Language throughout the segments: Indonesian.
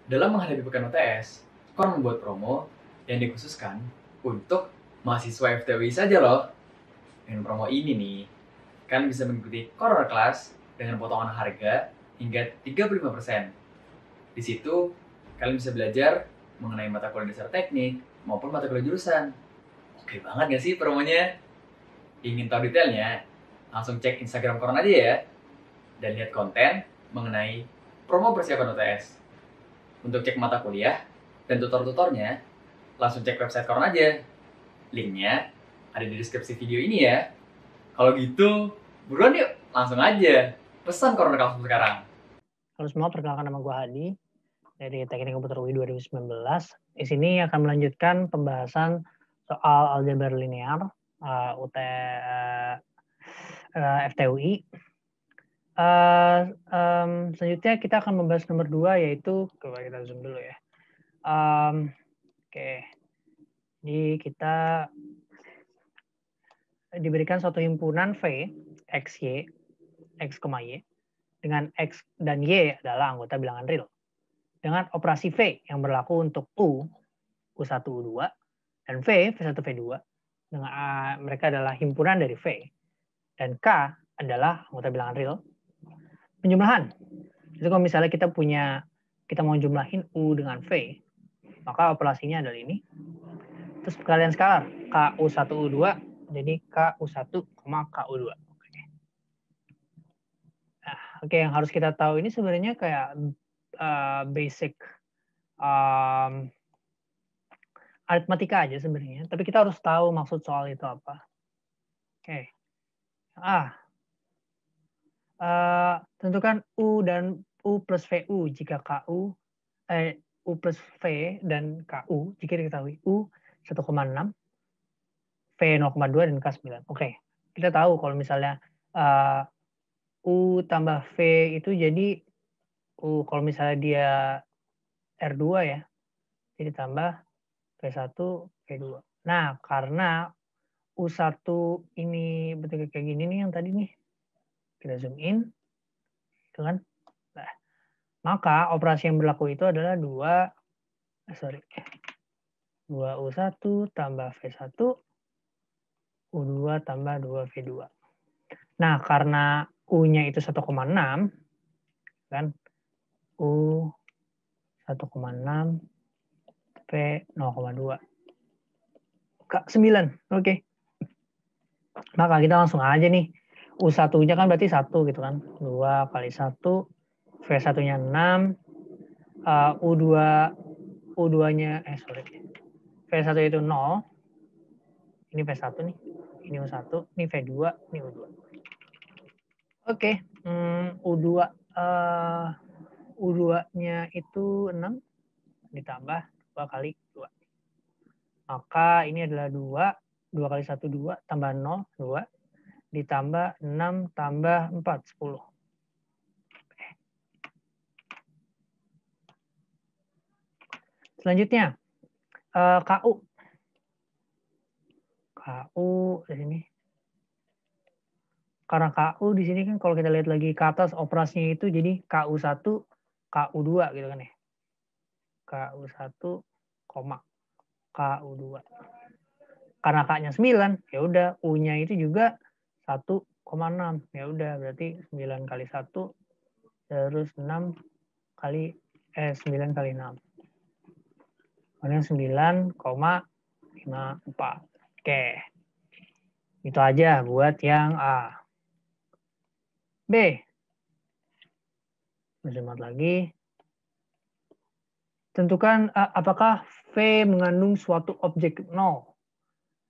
Dalam menghadapi pekan UTS, Kor membuat promo yang dikhususkan untuk mahasiswa FTWI saja loh. Dengan promo ini nih, kalian bisa mengikuti Corner Class dengan potongan harga hingga 35%. Di situ, kalian bisa belajar mengenai mata kuliah dasar teknik maupun mata kuliah jurusan. Oke banget gak sih promonya? Ingin tahu detailnya? Langsung cek Instagram Corner aja ya. Dan lihat konten mengenai promo persiapan UTS. Untuk cek mata kuliah dan tutor-tutornya, langsung cek website Corner aja. Linknya ada di deskripsi video ini ya. Kalau gitu, buruan yuk, langsung aja. Pesan Corner Class sekarang. Halo semua, perkenalkan nama gue Hadi dari Teknik Komputer UI 2019. Di sini akan melanjutkan pembahasan soal aljabar linear FTUI. Selanjutnya kita akan membahas nomor 2, yaitu coba kita zoom dulu ya. Oke. Jadi kita diberikan suatu himpunan V, X, Y, X, Y, dengan X dan Y adalah anggota bilangan real. Dengan operasi V yang berlaku untuk U, U1, U2, dan V, V1, V2, dengan mereka adalah himpunan dari V, dan K adalah anggota bilangan real. Penjumlahan. Jadi kalau misalnya kita mau jumlahin U dengan V, maka operasinya adalah ini. Terus kalian skalar, KU1, U2, jadi KU1, KU2. Oke, yang harus kita tahu ini sebenarnya kayak basic aritmatika aja sebenarnya, tapi kita harus tahu maksud soal itu apa. Oke. Tentukan U dan U plus VU jika U plus V dan KU jika diketahui U 1,6, V 0,2 dan K 9. Oke. Kita tahu kalau misalnya U tambah V itu jadi U, kalau misalnya dia R2 ya, jadi tambah V1, V2. Nah, karena U1 ini bentuknya kayak gini nih yang tadi nih. Kita zoom in. Gitu kan? Nah, maka operasi yang berlaku itu adalah 2U1 tambah V1, U2 tambah 2V2. Nah, karena U-nya itu 1,6, kan? U 1,6, V 0,2. K 9, oke. Maka kita langsung aja nih. U1-nya kan berarti 1 gitu kan. 2 kali 1, V1-nya 6, U2-nya, V1 itu 0. Ini V1 nih. Ini U1, ini V2, ini U2. Oke, U2 U2-nya itu 6 ditambah 2 kali 2. Maka ini adalah 2 kali 1 2 tambah 0 2 ditambah 6 tambah 4 10. Selanjutnya KU. KU di sini. Karena KU di sini kan kalau kita lihat lagi ke atas operasinya itu jadi KU1, KU2 gitu kan ya. KU1, KU2. Karena K-nya 9, ya udah U-nya itu juga 1,6. Ya udah berarti 9 kali 1 terus 9 kali 6. Kemudian 9,54. Oke. Itu aja buat yang A. B. Berhemat lagi. Tentukan apakah V mengandung suatu objek 0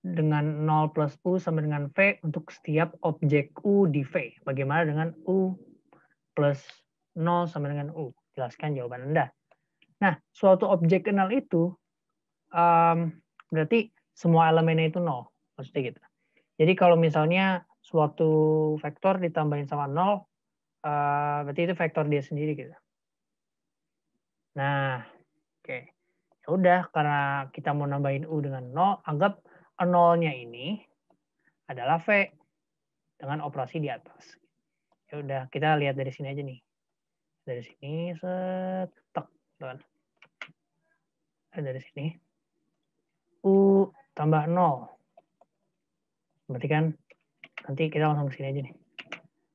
dengan 0 plus U sama dengan V untuk setiap objek U di V. Bagaimana dengan U plus 0 sama dengan U? Jelaskan jawaban Anda. Nah, suatu objek 0 itu berarti semua elemennya itu 0. Maksudnya gitu. Jadi kalau misalnya suatu vektor ditambahin sama 0, berarti itu vektor dia sendiri gitu. Nah, oke. Ya udah, karena kita mau nambahin U dengan 0, anggap 0-nya ini adalah V dengan operasi di atas. Ya udah, kita lihat dari sini aja nih. Dari sini setek, kan. dari sini. U tambah 0. Berarti kan nanti kita langsung ke sini aja nih.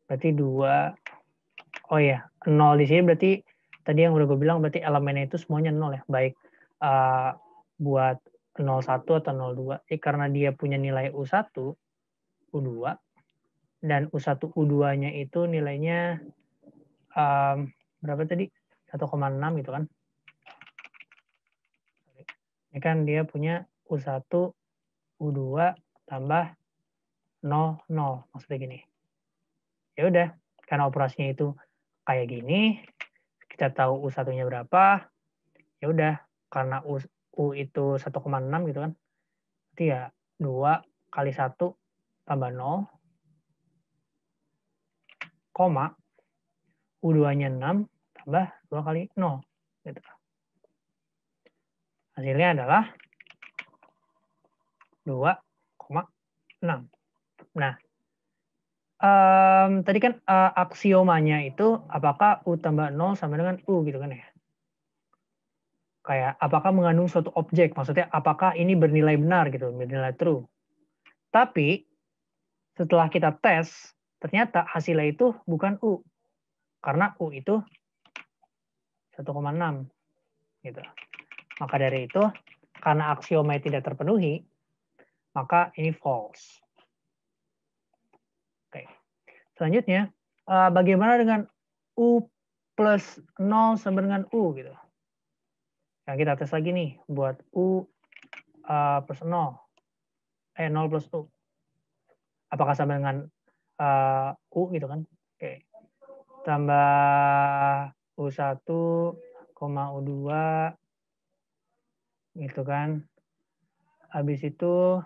Berarti 2. Oh ya, 0 di sini berarti tadi yang udah gue bilang berarti elemennya itu semuanya 0 ya. Baik buat 01 atau 02. Karena dia punya nilai U1, U2, dan U1, U2-nya itu nilainya berapa tadi? 1,6 gitu kan. Ini kan dia punya U1, U2 tambah 0, 0. Maksudnya gini. Ya udah, karena operasinya itu kayak gini, kita tahu U1-nya berapa, ya udah, karena U itu 1,6 gitu kan. Berarti ya 2 kali 1 tambah 0, koma, U2-nya 6 tambah 2 kali 0. Gitu. Hasilnya adalah 2,6. Nah, tadi kan aksiomanya itu apakah U tambah 0 sama dengan U gitu kan ya. Kayak apakah mengandung suatu objek, maksudnya apakah ini bernilai benar gitu, bernilai true. Tapi setelah kita tes, ternyata hasilnya itu bukan U. Karena U itu 1,6 gitu. Maka dari itu, karena aksioma tidak terpenuhi, maka ini false. Oke. Selanjutnya, bagaimana dengan U plus 0 sama dengan U gitu. Nah, kita tes lagi nih buat U plus 0. 0 plus U. Apakah sama dengan U gitu kan? Oke. Tambah U1, U2 gitu kan. Habis itu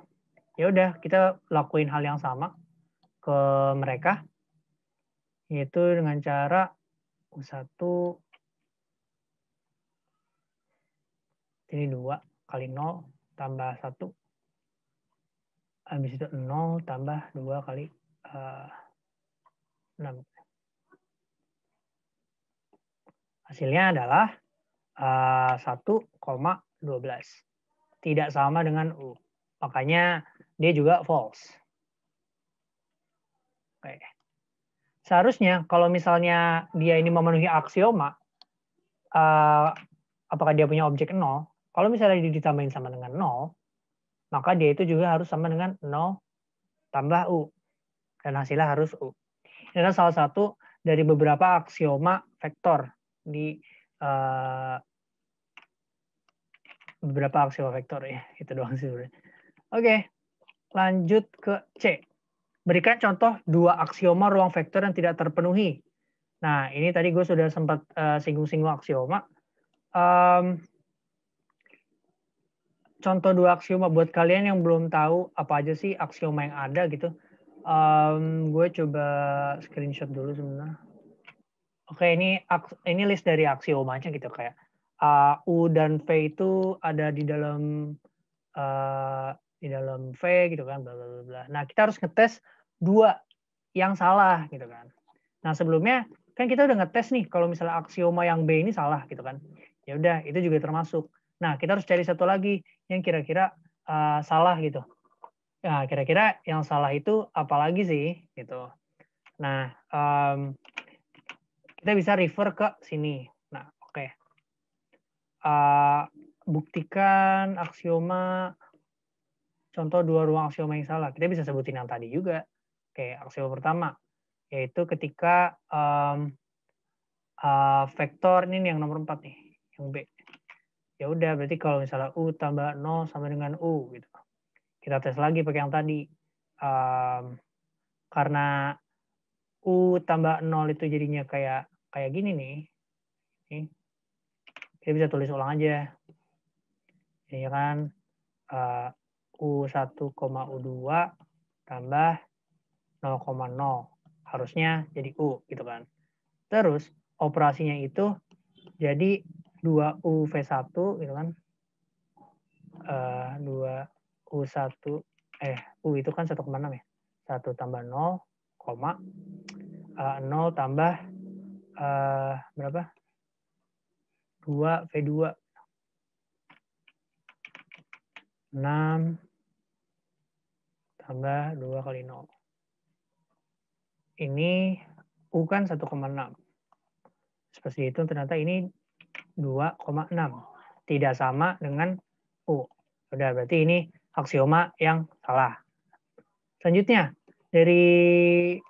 ya udah kita lakuin hal yang sama ke mereka, yaitu dengan cara U1 ini 2 kali 0 tambah 1. Habis itu 0 tambah 2 kali 6. Hasilnya adalah 1,12. Tidak sama dengan U. Makanya dia juga false. Oke. Seharusnya kalau misalnya dia ini memenuhi aksioma, apakah dia punya objek 0? Kalau misalnya dia ditambahin sama dengan 0, maka dia itu juga harus sama dengan 0 tambah U. Dan hasilnya harus U. Ini adalah salah satu dari beberapa aksioma vektor di beberapa aksioma vektor ya. Itu doang sih sebenarnya. Oke, lanjut ke C. Berikan contoh 2 aksioma ruang vektor yang tidak terpenuhi. Nah, ini tadi gue sudah sempat singgung-singgung aksioma. Contoh 2 aksioma buat kalian yang belum tahu apa aja sih aksioma yang ada gitu. Gue coba screenshot dulu sebenarnya. Oke, ini list dari aksiomanya gitu kayak U dan V itu ada di dalam V gitu kan, bla bla bla. Nah, kita harus ngetes 2 yang salah gitu kan. Nah, sebelumnya kan kita udah ngetes nih kalau misalnya aksioma yang B ini salah gitu kan. Ya udah, itu juga termasuk. Nah, kita harus cari satu lagi yang kira-kira salah gitu. Nah, kira-kira yang salah itu apa lagi sih gitu. Nah, kita bisa refer ke sini. Nah, oke. Buktikan aksioma contoh 2 ruang aksioma yang salah. Kita bisa sebutin yang tadi juga. Oke, aksioma pertama yaitu ketika vektor ini yang nomor 4 nih, yang B. Ya udah, berarti kalau misalnya U tambah 0 sama dengan U gitu. Kita tes lagi pakai yang tadi. Karena U tambah 0 itu jadinya kayak gini nih. Nih. Kita bisa tulis ulang aja. Ini kan U1, U2 tambah 0,0. Harusnya jadi U gitu kan. Terus operasinya itu jadi 2UV1 gitu kan. 2U1 U itu kan 1,6 ya. 1 tambah 0, 0 tambah berapa? 2V2. 6 tambah 2 kali 0. Ini U kan 1,6. Seperti itu ternyata ini 2,6. Tidak sama dengan U. Udah, berarti ini aksioma yang salah. Selanjutnya, dari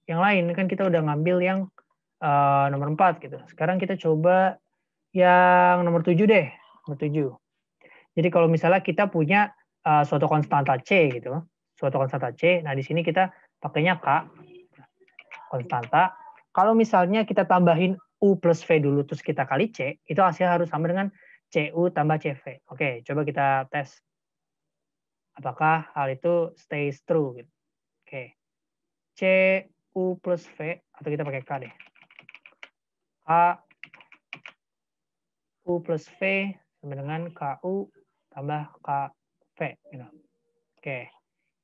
yang lain kan kita udah ngambil yang nomor 4 gitu. Sekarang kita coba yang nomor 7 deh. Nomor 7. Jadi kalau misalnya kita punya suatu konstanta C gitu. Suatu konstanta C. Nah, di sini kita pakainya K. Konstanta. Kalau misalnya kita tambahin U plus V dulu terus kita kali C, itu hasilnya harus sama dengan CU tambah CV. Oke, coba kita tes. Apakah hal itu stays true gitu. Oke. CU plus V, atau kita pakai K deh. K U plus V sama dengan KU tambah KV. Gitu. Oke.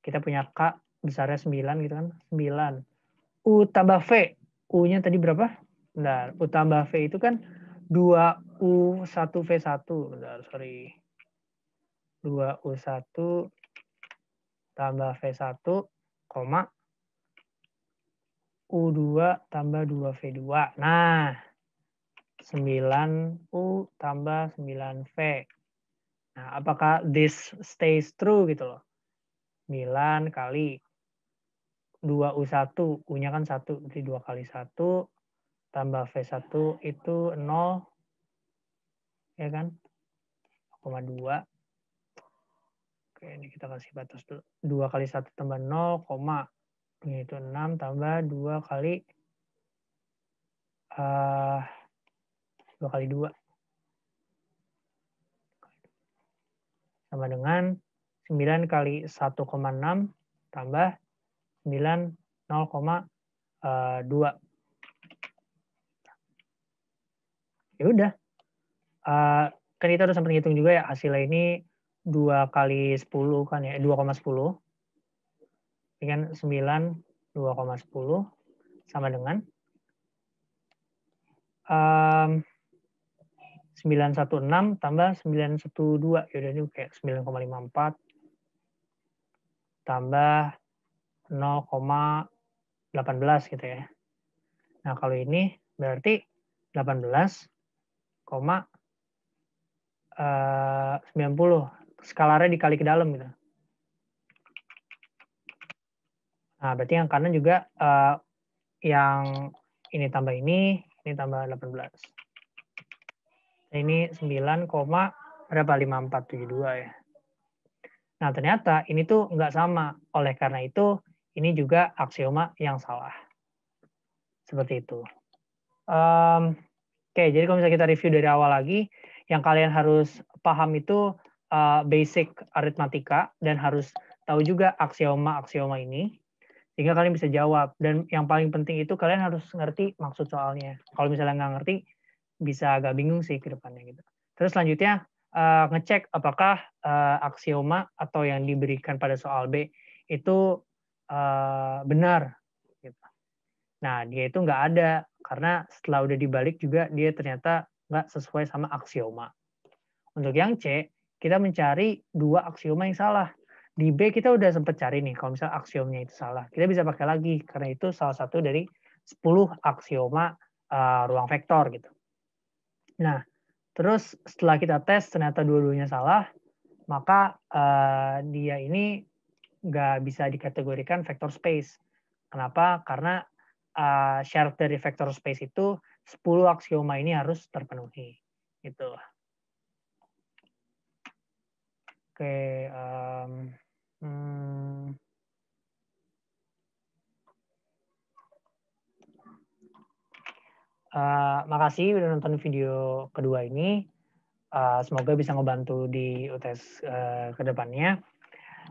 Kita punya K besarnya 9 gitu kan. 9. U tambah V. U-nya tadi berapa? Bentar. U tambah V itu kan 2U1V1. Bentar, sorry. 2U1 tambah V1, koma U2 tambah 2V2. Nah, 9U tambah 9V. Nah, apakah this stays true gitu loh? 9 kali 2U1, U-nya kan 1, berarti 2 kali 1, tambah V1 itu 0, ya kan? 0,2. Oke, ini kita kasih batas dulu. 2 kali 1 tambah 0, ini itu 6 tambah 2 kali 2 kali 2. Sama dengan 9 kali 1,6 tambah 9 0,2. Ya udah. Kan kita udah sempat ngitung juga ya hasilnya ini 2 kali 10 kan ya, 2,10. Ini kan 9 2,10 sama dengan 916 tambah 912. Yaudah ini kayak 9,54 tambah 0,18 gitu ya. Nah, kalau ini berarti 18,90. Skalarnya dikali ke dalam gitu. Nah, berarti yang kanan juga yang ini tambah ini tambah 18. Ini 9,5472 ya. Nah, ternyata ini tuh nggak sama. Oleh karena itu, ini juga aksioma yang salah. Seperti itu. Oke, jadi kalau misalnya kita review dari awal lagi, yang kalian harus paham itu basic aritmatika dan harus tahu juga aksioma-aksioma ini, sehingga kalian bisa jawab. Dan yang paling penting itu kalian harus ngerti maksud soalnya. Kalau misalnya nggak ngerti, bisa agak bingung sih ke depannya gitu. Terus selanjutnya ngecek apakah aksioma atau yang diberikan pada soal B itu benar. Gitu. Nah, dia itu nggak ada karena setelah udah dibalik juga dia ternyata nggak sesuai sama aksioma. Untuk yang C, kita mencari 2 aksioma yang salah. Di B kita udah sempat cari nih, kalau misalnya aksiomnya itu salah. Kita bisa pakai lagi, karena itu salah satu dari 10 aksioma ruang vektor gitu. Nah, terus setelah kita tes ternyata dua-duanya salah, maka dia ini nggak bisa dikategorikan vector space. Kenapa? Karena syarat dari vector space itu 10 aksioma ini harus terpenuhi. Gitu. Oke. Makasih udah nonton video kedua ini. Semoga bisa ngebantu di UTS kedepannya.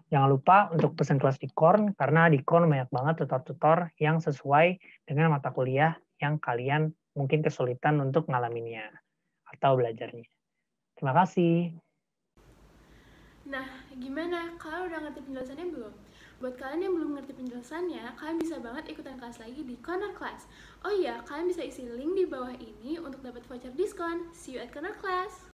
Jangan lupa untuk pesan kelas di KORN, karena di KORN banyak banget tutor-tutor yang sesuai dengan mata kuliah yang kalian mungkin kesulitan untuk ngalaminnya atau belajarnya. Terima kasih. Nah, gimana? Kalian udah ngerti penjelasannya belum? Buat kalian yang belum ngerti penjelasannya, kalian bisa banget ikutan kelas lagi di Corner Class. Oh iya, kalian bisa isi link di bawah ini untuk dapat voucher diskon. See you at Corner Class!